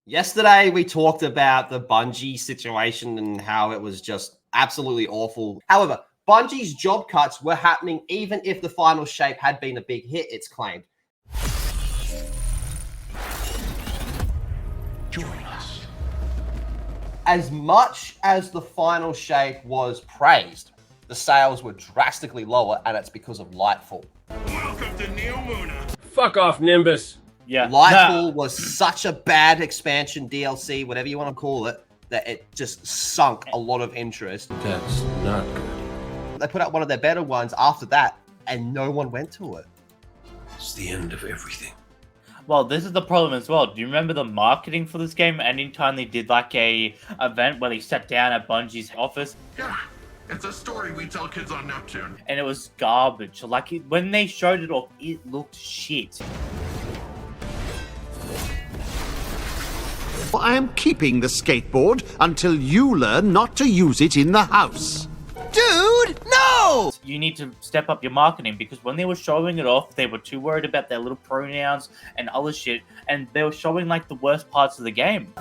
Yesterday, we talked about the Bungie situation and how it was just absolutely awful. However, Bungie's job cuts were happening even if the final shape had been a big hit, it's claimed. Join us. As much as the final shape was praised, the sales were drastically lower, and it's because of Lightfall. Welcome to Neo Muna. Fuck off, Nimbus. Yeah. Lightfall was such a bad expansion, DLC, whatever you want to call it, that it just sunk a lot of interest. That's not good. They put out one of their better ones after that, and no one went to it. It's the end of everything. Well, this is the problem as well. Do you remember the marketing for this game? Anytime they did like a event where they sat down at Bungie's office, Yeah, it's a story we tell kids on Neptune. and it was garbage. Like when they showed it off, it looked shit. I am keeping the skateboard until you learn not to use it in the house. Dude, no! You need to step up your marketing, because when they were showing it off, they were too worried about their little pronouns and other shit, and they were showing like the worst parts of the game.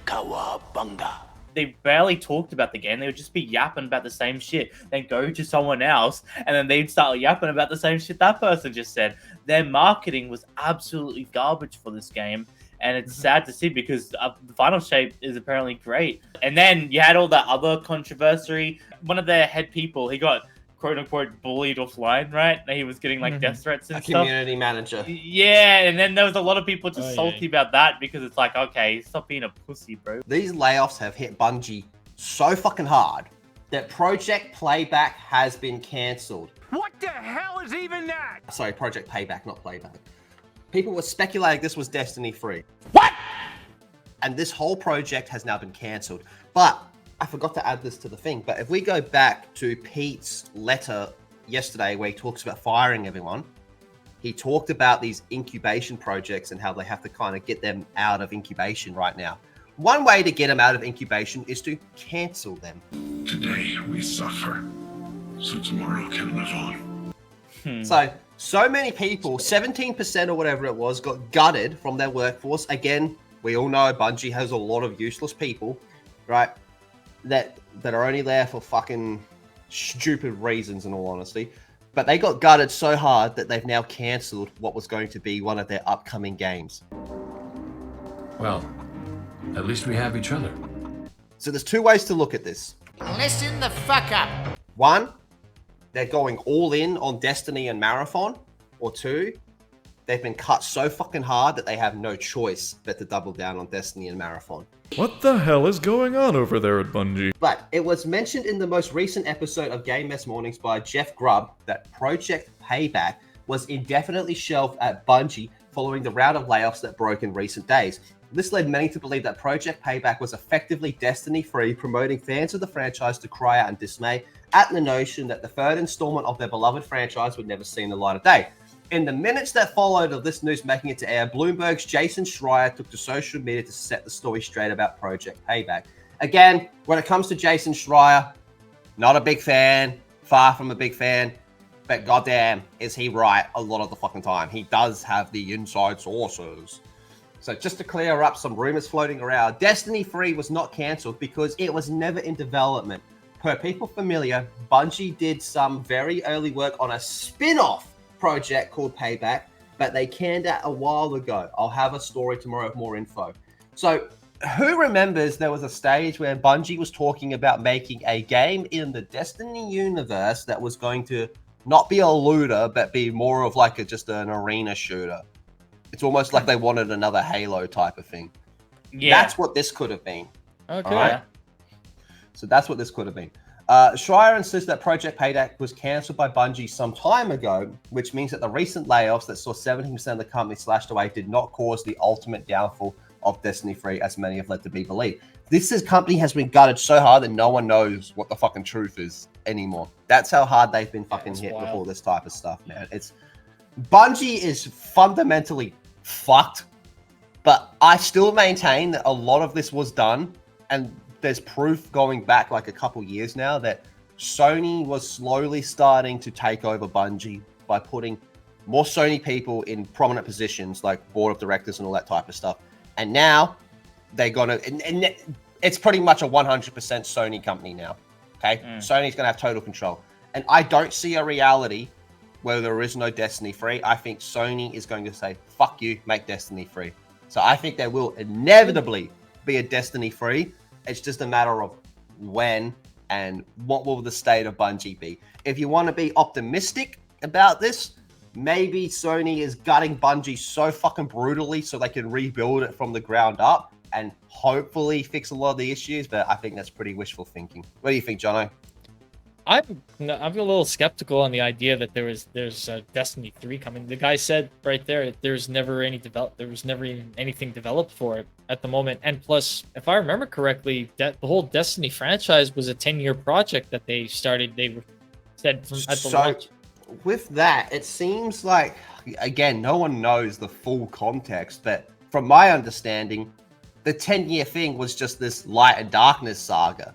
Cowabunga. They barely talked about the game. They would just be yapping about the same shit. Then go to someone else, and then they'd start yapping about the same shit that person just said. Their marketing was absolutely garbage for this game, and it's sad to see, because the final shape is apparently great. And then you had all that other controversy. One of their head people, he got quote-unquote bullied offline, right? He was getting like death threats and A stuff. community manager. Yeah, and then there was a lot of people just salty about that, because it's like, okay, stop being a pussy, bro. These layoffs have hit Bungie so fucking hard that Project Playback has been cancelled. What the hell is even that? Sorry, Project Payback, not Playback. People were speculating this was Destiny 3. What? And this whole project has now been cancelled. But I forgot to add this to the thing, but if we go back to Pete's letter yesterday where he talks about firing everyone, he talked about these incubation projects and how they have to kind of get them out of incubation right now. One way to get them out of incubation is to cancel them. Today we suffer, so tomorrow can live on. So many people, 17% or whatever it was, got gutted from their workforce. Again, we all know Bungie has a lot of useless people, right? That are only there for fucking stupid reasons, in all honesty. But they got gutted so hard that they've now cancelled what was going to be one of their upcoming games. Well, at least we have each other. So there's two ways to look at this. Listen the fuck up. One, they're going all in on Destiny and Marathon. Or two, they've been cut so fucking hard that they have no choice but to double down on Destiny and Marathon. What the hell is going on over there at Bungie? But it was mentioned in the most recent episode of Game Mess Mornings by Jeff Grubb that Project Payback was indefinitely shelved at Bungie following the round of layoffs that broke in recent days. This led many to believe that Project Payback was effectively Destiny 3, promoting fans of the franchise to cry out in dismay at the notion that the third installment of their beloved franchise would never see the light of day. In the minutes that followed of this news making it to air, Bloomberg's Jason Schreier took to social media to set the story straight about Project Payback. Again, when it comes to Jason Schreier, not a big fan, far from a big fan, but goddamn, is he right a lot of the fucking time. He does have the inside sources. So just to clear up some rumors floating around, Destiny 3 was not cancelled because it was never in development. Per people familiar, Bungie did some very early work on a spin-off project called Payback, but they canned that a while ago. I'll have a story tomorrow with more info. So who remembers there was a stage where Bungie was talking about making a game in the Destiny universe that was going to not be a looter, but be more of like just an arena shooter? It's almost like they wanted another Halo type of thing. Yeah. That's what this could have been. Okay. All right? So that's what this could have been. Schreier insists that Project Payback was cancelled by Bungie some time ago, which means that the recent layoffs that saw 17% of the company slashed away did not cause the ultimate downfall of Destiny 3, as many have led to be believed. This company has been gutted so hard that no one knows what the fucking truth is anymore. That's how hard they've been fucking hit with all this type of stuff, man. Bungie is fundamentally fucked, but I still maintain that a lot of this was done, and there's proof going back like a couple years now that Sony was slowly starting to take over Bungie by putting more Sony people in prominent positions like board of directors and all that type of stuff. And now they're gonna, and it's pretty much a 100% Sony company now. Okay, Sony's gonna have total control, and I don't see a reality where there is no Destiny 3. I think Sony is going to say, "Fuck you, make Destiny 3." So I think there will inevitably be a Destiny 3. It's just a matter of when and what will the state of Bungie be. If you want to be optimistic about this, maybe Sony is gutting Bungie so fucking brutally so they can rebuild it from the ground up and hopefully fix a lot of the issues, but I think that's pretty wishful thinking. What do you think, Jono? I'm a little skeptical on the idea that there's a Destiny 3 coming. The guy said right there there was never even anything developed for it at the moment. And plus, if I remember correctly, that the whole Destiny franchise was a 10-year project that they started. They said at the launch. With that, it seems like, again, no one knows the full context, but from my understanding, the 10-year thing was just this light and darkness saga.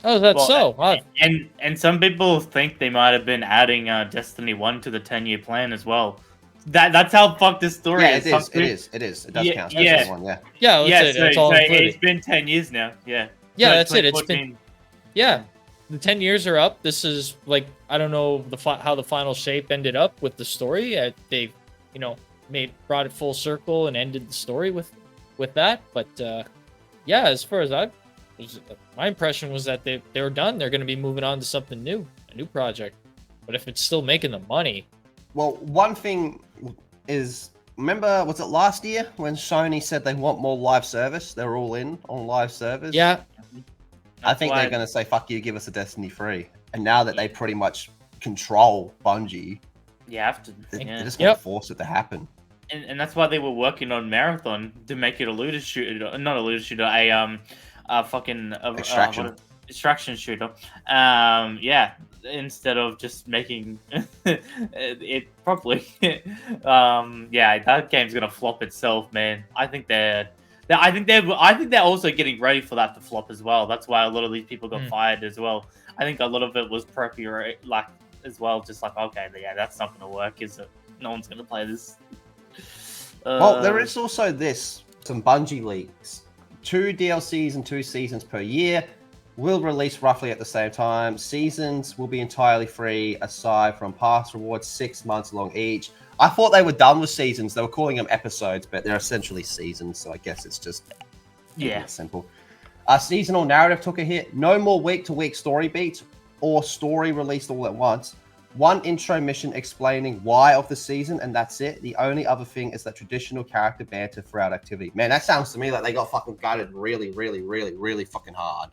Oh, that's so. And some people think they might have been adding Destiny 1 to the 10-year plan as well. That's how fucked this story is. It is. It does count. Yeah. One, yeah. It's all included. It's been 10 years now. Yeah. Yeah, that's it. It's been. Yeah, the 10 years are up. This is like, I don't know how the final shape ended up with the story. They, brought it full circle and ended the story with that. But yeah, as far as my impression was that they were done. They're going to be moving on to something new, a new project. But if it's still making the money. Well, one thing is, remember, was it last year when Sony said they want more live service? They're all in on live service. Yeah. I think they're going to say, fuck you, give us a Destiny 3. And now that they pretty much control Bungie, you have to. They're just going to force it to happen. And that's why they were working on Marathon to make it a looter shooter, not a looter shooter, a fucking extraction shooter. Yeah, instead of just making it properly. Yeah, that game's gonna flop itself, man. I think they're also getting ready for that to flop as well. That's why a lot of these people got fired as well. I think a lot of it was preppy, like as well, just like, okay, yeah, that's not gonna work, is it? No one's gonna play this. Well, there is also some Bungie leaks. 2 DLCs and 2 seasons per year will release roughly at the same time. Seasons will be entirely free aside from past rewards, 6 months long each. I thought they were done with seasons. They were calling them episodes, but they're essentially seasons, so I guess it's just simple. Seasonal narrative took a hit. No more week-to-week story beats or story released all at once. 1 intro mission explaining why of the season, and that's it. The only other thing is that traditional character banter throughout activity. Man, that sounds to me like they got fucking gutted really, really, really, really fucking hard.